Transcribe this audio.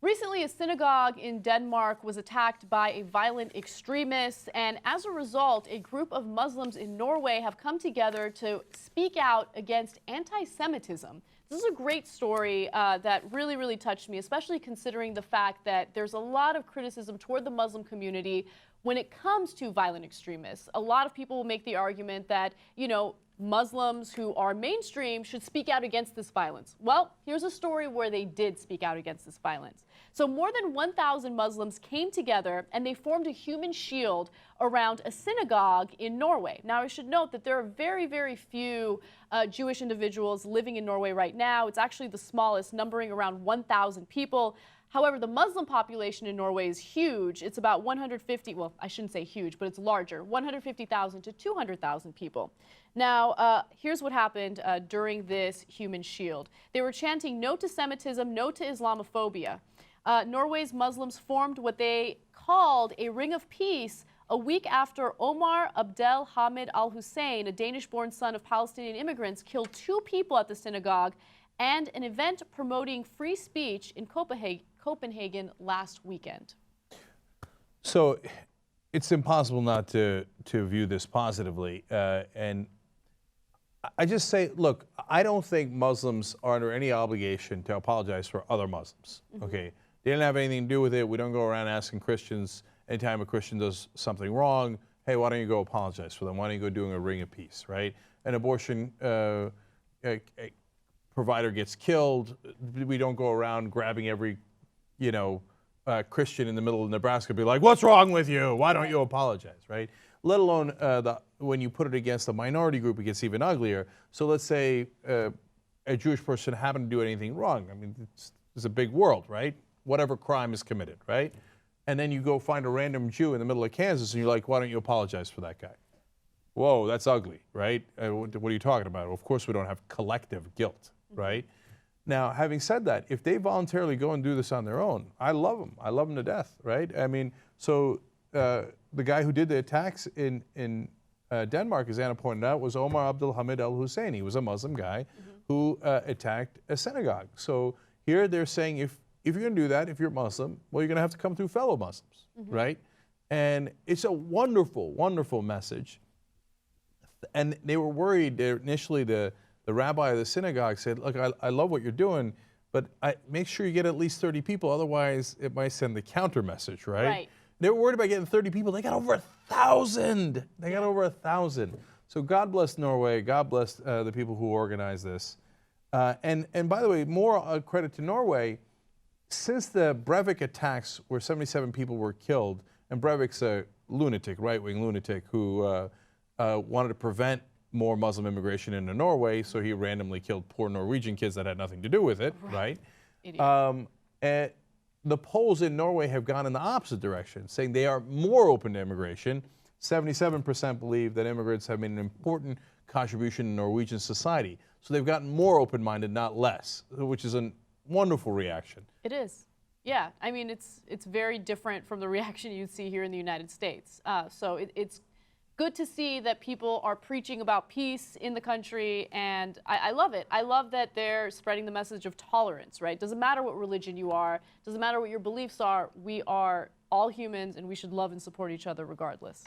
Recently, a synagogue in Denmark was attacked by a violent extremist, and as a result, a group of Muslims in Norway have come together to speak out against anti-Semitism. This is a great story that really touched me, especially considering the fact that there's a lot of criticism toward the Muslim community when it comes to violent extremists. A lot of people will make the argument that, Muslims who are mainstream should speak out against this violence. Well, here's a story where they did speak out against this violence. So more than 1,000 Muslims came together and they formed a human shield around a synagogue in Norway. Now, I should note that there are very few Jewish individuals living in Norway right now. It's actually the smallest, numbering around 1,000 people. However, the Muslim population in Norway is huge. It's about 150, well, I shouldn't say huge, but it's larger, 150,000 to 200,000 people. Now, here's what happened during this human shield. They were chanting "No to Semitism, no to Islamophobia." Norway's Muslims formed what they called a ring of peace a week after Omar Abdel Hamid al-Hussein, a Danish-born son of Palestinian immigrants, killed 2 people at the synagogue and an event promoting free speech in Copenhagen last weekend. So it's impossible not to view this positively. And I just say, look, I don't think Muslims are under any obligation to apologize for other Muslims. Okay, they didn't have anything to do with it. We don't go around asking Christians anytime a Christian does something wrong, hey, why don't you go apologize for them? Why don't you go doing a ring of peace, right? An abortion provider gets killed, we don't go around grabbing every, Christian in the middle of Nebraska and be like, what's wrong with you? Why don't you apologize, right? Let alone when you put it against a minority group, it gets even uglier. So let's say a Jewish person happened to do anything wrong. I mean, it's a big world, right? Whatever crime is committed, right? And then you go find a random Jew in the middle of Kansas and you're like, why don't you apologize for that guy? Whoa, that's ugly, right? What are you talking about? Well, of course, we don't have collective guilt, right? Now, having said that, if they voluntarily go and do this on their own, I love them. I love them to death, right? I mean, so the guy who did the attacks in Denmark, as Anna pointed out, was Omar Abdel Hamid al-Hussein. He was a Muslim guy who attacked a synagogue. So here they're saying if you're going to do that, if you're Muslim, well, you're going to have to come through fellow Muslims, right? And it's a wonderful message. And they were worried initially. The rabbi of the synagogue said, look, I love what you're doing, but make sure you get at least 30 people, otherwise it might send the counter message, right? They were worried about getting 30 people. They got over 1,000. They got over 1,000. So God bless Norway. God bless the people who organized this. And by the way, more credit to Norway. Since the Breivik attacks where 77 people were killed, and Breivik's a lunatic, right-wing lunatic who wanted to prevent more Muslim immigration into Norway, so he randomly killed poor Norwegian kids that had nothing to do with it, right? And the polls in Norway have gone in the opposite direction, saying they are more open to immigration. 77% believe that immigrants have made an important contribution in Norwegian society. So they've gotten more open-minded, not less, which is a wonderful reaction. It is. Yeah, I mean, it's very different from the reaction you see here in the United States. So it's good to see that people are preaching about peace in the country, and I love it. I love that they're spreading the message of tolerance, right? Doesn't matter what religion you are, doesn't matter what your beliefs are, we are all humans and we should love and support each other regardless.